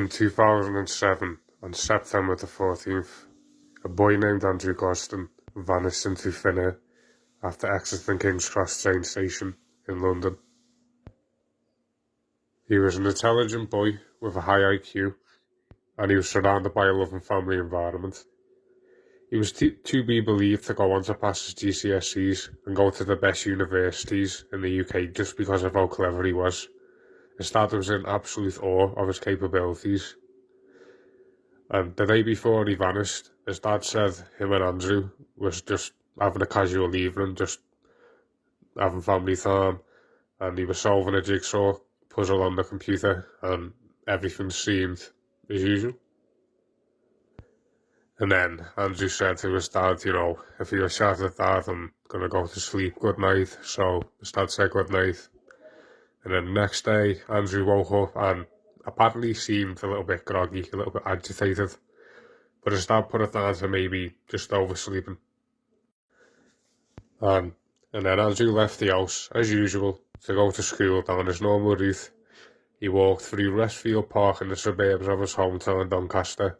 In 2007, on September the 14th, a boy named Andrew Gosden vanished into thin air after exiting King's Cross train station in London. He was an intelligent boy with a high IQ, and he was surrounded by a loving family environment. He was to be believed to go on to pass his GCSEs and go to the best universities in the UK just because of how clever he was. His dad was in absolute awe of his capabilities. And the day before he vanished, his dad said him and Andrew was just having a casual evening, just having family time, and he was solving a jigsaw puzzle on the computer, and everything seemed as usual. And then Andrew said to his dad, if he was shouted, Dad, I'm going to go to sleep, good night. So his dad said good night. And then the next day, Andrew woke up and apparently seemed a little bit groggy, a little bit agitated. But his dad put it down to maybe just oversleeping. And then Andrew left the house, as usual, to go to school down his normal route. He walked through Westfield Park in the suburbs of his hometown, Doncaster,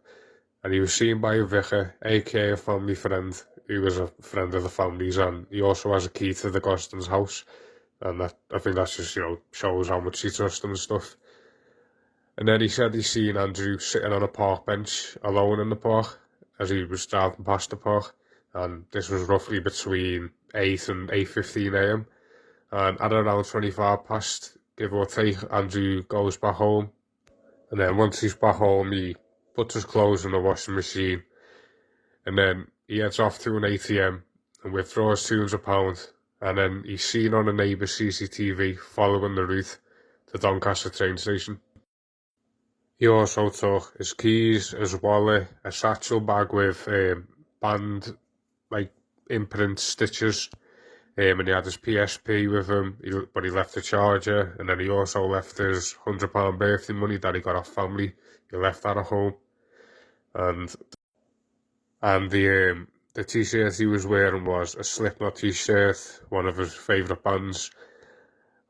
and he was seen by a vicar, aka a family friend, who was a friend of the family's, and he also has a key to the Gosden's house, and I think that just, shows how much he trusts him and stuff. And then he said he's seen Andrew sitting on a park bench, alone in the park, as he was driving past the park, and this was roughly between 8 and 8:15am, and at around 25 past, give or take, Andrew goes back home, and then once he's back home, he puts his clothes in the washing machine, and then he heads off to an ATM and withdraws £200, and then he's seen on a neighbour's CCTV following the route to Doncaster train station. He also took his keys, his wallet, a satchel bag with band imprint stitches, and he had his PSP with him, but he left the charger, and then he also left his £100 birthday money that he got off family. He left that at home, and the t-shirt he was wearing was a Slipknot t-shirt, one of his favourite bands.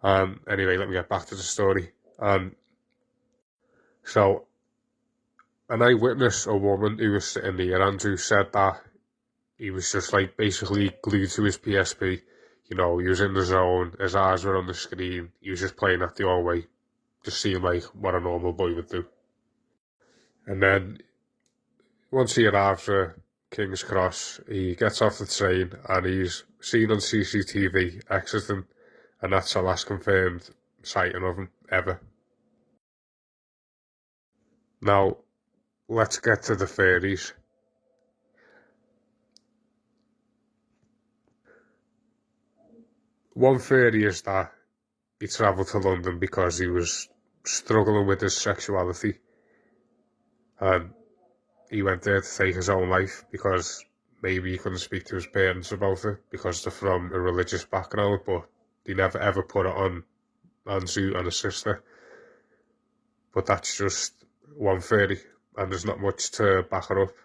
Anyway, let me get back to the story. So, an eyewitness, a woman who was sitting near Andrew, said that he was just basically glued to his PSP. He was in the zone, his eyes were on the screen, he was just playing that the whole way. Just seemed like what a normal boy would do. And then, once he arrives at King's Cross, he gets off the train and he's seen on CCTV exiting, and that's the last confirmed sighting of him ever. Now, let's get to the theories. One theory is that he travelled to London because he was struggling with his sexuality, and he went there to take his own life because maybe he couldn't speak to his parents about it because they're from a religious background, but they never ever put it on Andrew and his sister. But that's just one theory, and there's not much to back it up.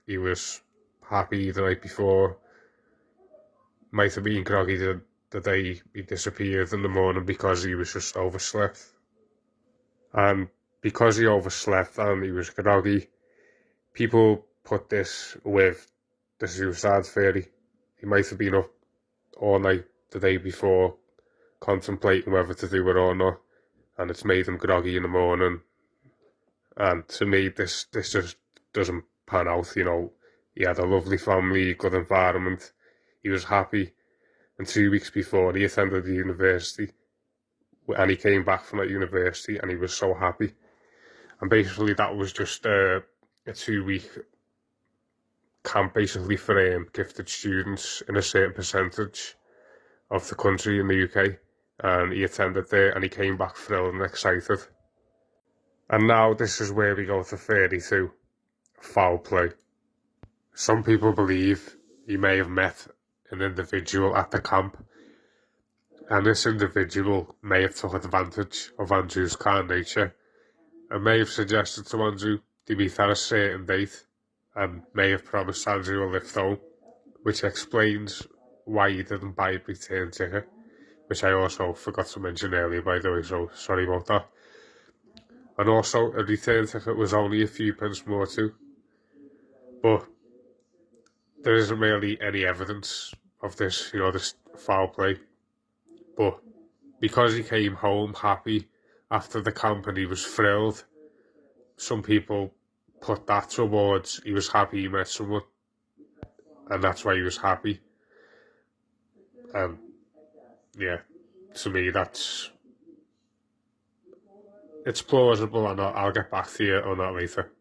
He was happy the night before, might have been groggy the day he disappeared in the morning because he was just overslept. And because he overslept and he was groggy, people put this with the suicide theory. He might have been up all night the day before contemplating whether to do it or not, and it's made him groggy in the morning. And to me, this just doesn't pan out. He had a lovely family, good environment, he was happy, and 2 weeks before he attended the university, and he came back from that university and he was so happy. And basically that was just a 2-week camp basically for gifted students in a certain percentage of the country in the UK, and he attended there and he came back thrilled and excited. And now this is where we go to theory 2, foul play. Some people believe he may have met an individual at the camp, and this individual may have took advantage of Andrew's kind nature and may have suggested to Andrew to meet at a certain date and may have promised Andrew a lift home, which explains why he didn't buy a return ticket, which I also forgot to mention earlier, by the way, so sorry about that. And also, a return ticket was only a few pence more too. But there isn't really any evidence of this, this foul play. But because he came home happy after the camp and he was thrilled, some people put that towards he was happy he met someone, and that's why he was happy. And yeah, to me, it's plausible, and I'll get back to you on that later.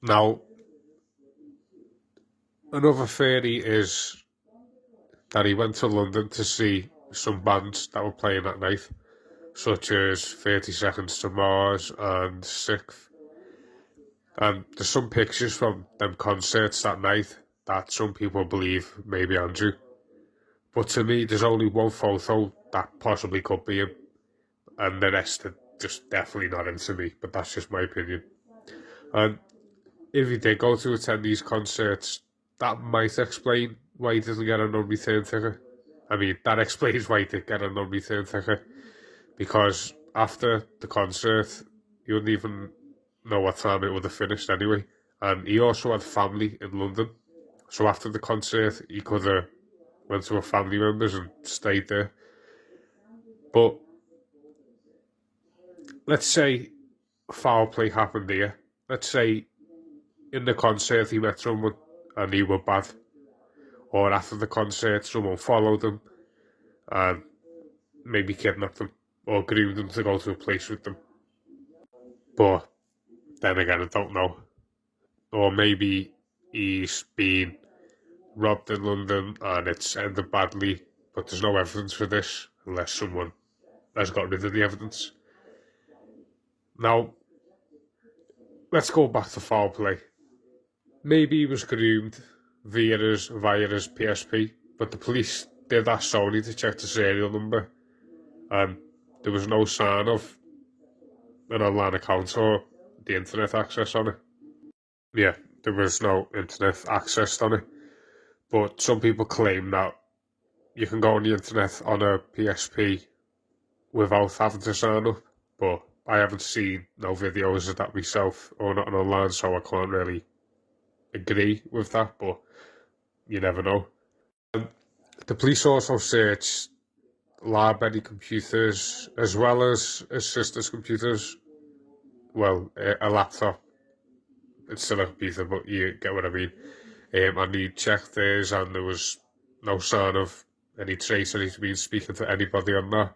Now, another theory is that he went to London to see some bands that were playing that night, such as 30 Seconds to Mars and Sixth. And there's some pictures from them concerts that night that some people believe maybe Andrew. But to me, there's only one photo that possibly could be him, and the rest are just definitely not him to me, but that's just my opinion. And if he did go to attend these concerts, that might explain why he didn't get a non-return ticket. I mean, that explains why he did get a non-return ticket, because after the concert, you wouldn't even know what time it would have finished anyway. And he also had family in London, so after the concert, he could have went to a family members and stayed there. But let's say foul play happened here. Let's say in the concert he met someone and he were bad, or after the concert someone followed him and maybe kidnapped them or groomed them to go to a place with them. But then again, I don't know. Or maybe he's been robbed in London and it's ended badly, but there's no evidence for this unless someone has got rid of the evidence. Now, let's go back to foul play. Maybe he was groomed via his PSP, but the police did ask Sony to check the serial number, and there was no sign of an online account or the internet access on it. Yeah, there was no internet access on it, but some people claim that you can go on the internet on a PSP without having to sign up, but I haven't seen no videos of that myself or not online, so I can't really agree with that, but you never know. The police also searched library computers as well as his sister's computers. Well, a laptop. It's still a computer, but you get what I mean. And he checked theirs, and there was no sign of any trace that he'd been speaking to anybody on that.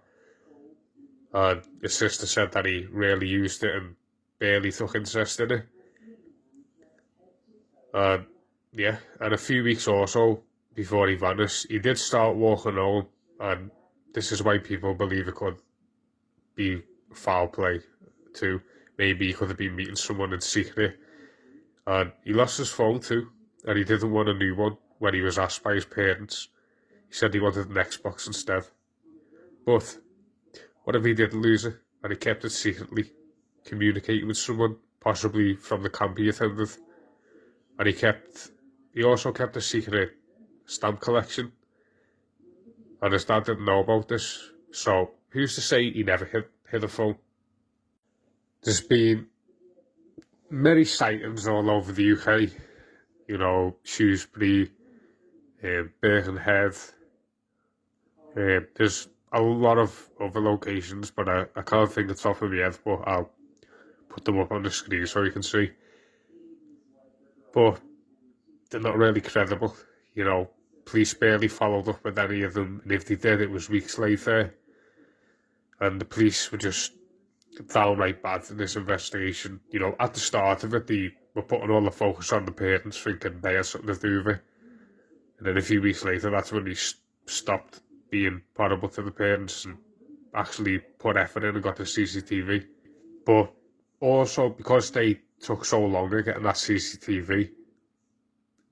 And his sister said that he rarely used it and barely took interest in it. And yeah, and a few weeks or so before he vanished, he did start walking home, and this is why people believe it could be foul play too. Maybe he could have been meeting someone in secret, and he lost his phone too, and he didn't want a new one when he was asked by his parents. He said he wanted an Xbox instead. But what if he didn't lose it, and he kept it secretly, communicating with someone, possibly from the camp he attended, and he also kept a secret stamp collection, and his dad didn't know about this, so who's to say he never hit a phone? There's been many sightings all over the UK, Shrewsbury, Birkenhead. There's a lot of other locations, but I can't think of the top of my head, but I'll put them up on the screen so you can see. But they're not really credible, Police barely followed up with any of them, and if they did, it was weeks later. And the police were just downright bad in this investigation. At the start of it, they were putting all the focus on the parents, thinking they had something to do with it. And then a few weeks later, that's when they stopped being horrible to the parents and actually put effort in and got the CCTV. But also, because they took so long in getting that CCTV,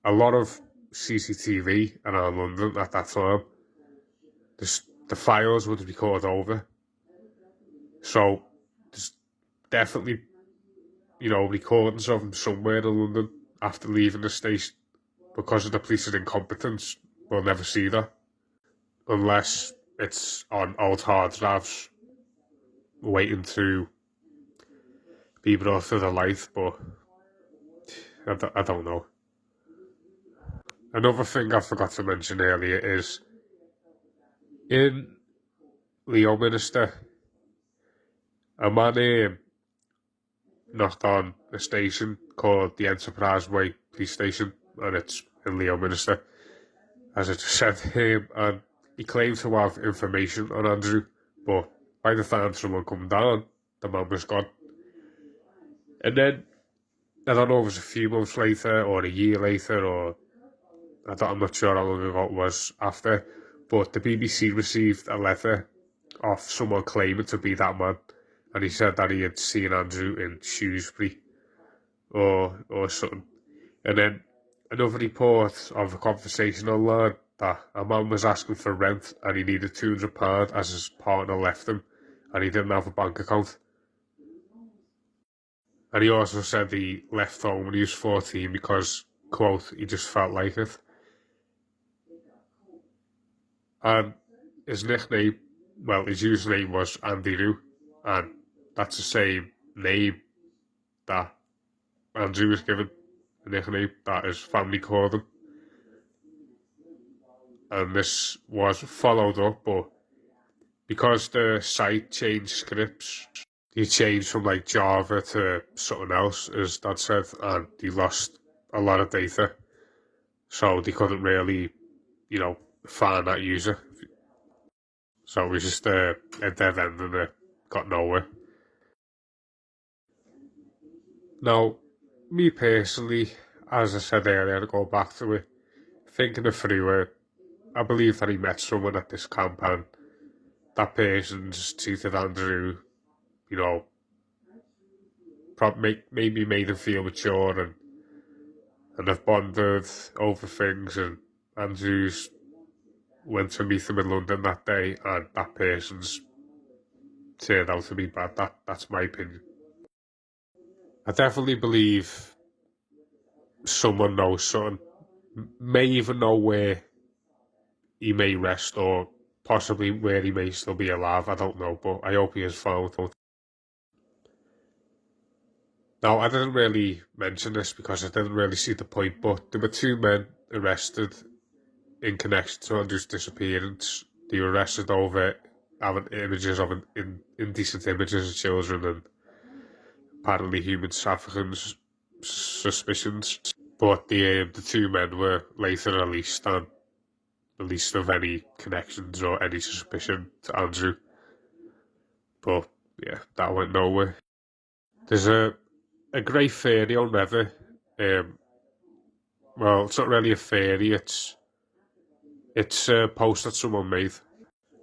a lot of CCTV around London at that time, the files would record over. So there's definitely, recordings of him somewhere in London after leaving the station. Because of the police's incompetence, we'll never see that. Unless it's on old hard drives waiting to be brought to the light, but I don't know. Another thing I forgot to mention earlier is in Leominster, a man knocked on a station called the Enterprise Way Police Station, and it's in Leominster, as I just said, and he claimed to have information on Andrew, but by the time someone come down, the man was gone. And then, I don't know if it was a few months later, or a year later, or I'm not sure how long ago it was after, but the BBC received a letter of someone claiming to be that man, and he said that he had seen Andrew in Shrewsbury or something. And then another report of a conversation online that a man was asking for rent and he needed £200 as his partner left him and he didn't have a bank account. And he also said he left home when he was 14 because, quote, he just felt like it. And his nickname, well, his username was Andy Roo, and that's the same name that Andrew was given, a nickname that his family called him. And this was followed up, but because the site changed scripts, he changed from like Java to something else, as Dad said, and he lost a lot of data. So they couldn't really, find that user. So it was just a dead end and it got nowhere. Now, me personally, as I said earlier, to go back to it, thinking it through it, I believe that he met someone at this camp and that person just treated Andrew, maybe made him feel mature and have bonded over things, and Andrews went to meet him in London that day and that person's turned out to be bad. That's my opinion. I definitely believe someone knows something, may even know where he may rest or possibly where he may still be alive. I don't know, but I hope he is found. Now, I didn't really mention this because I didn't really see the point, but there were two men arrested in connection to Andrew's disappearance. They were arrested over having images of indecent images of children and apparently human trafficking suspicions. But the two men were later released and released of any connections or any suspicion to Andrew. But yeah, that went nowhere. There's a great theory on Reddit. Well, it's not really a theory. It's a post that someone made.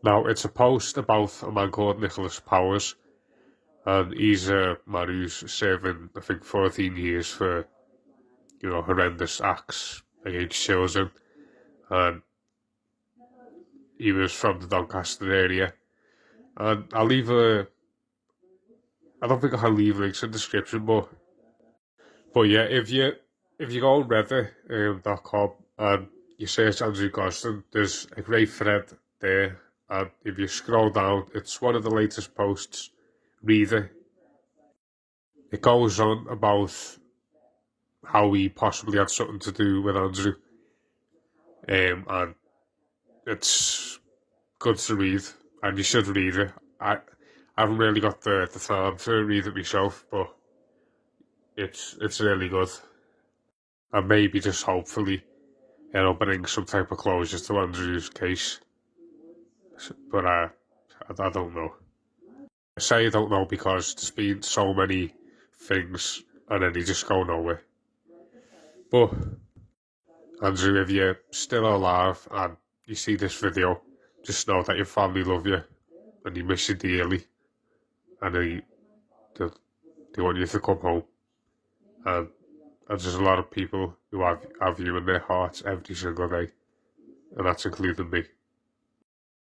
Now, it's a post about a man called Nicholas Powers, and he's a man who's serving, I think, 14 years for, horrendous acts against children, and he was from the Doncaster area. And I don't think I'll leave links in the description, but yeah, if you go on Reddit.com and you search Andrew Gosden, there's a great thread there, and if you scroll down, it's one of the latest posts. Read it. It goes on about how he possibly had something to do with Andrew, and it's good to read, and you should read it. I haven't really got the time to read it myself, but it's really good, and maybe just hopefully it'll bring some type of closure to Andrew's case. But I don't know. I say I don't know because there's been so many things and then they just go nowhere. But Andrew, if you're still alive and you see this video, just know that your family love you and they miss you dearly, and they want you to come home. And there's a lot of people who have you in their hearts every single day, and that's including me.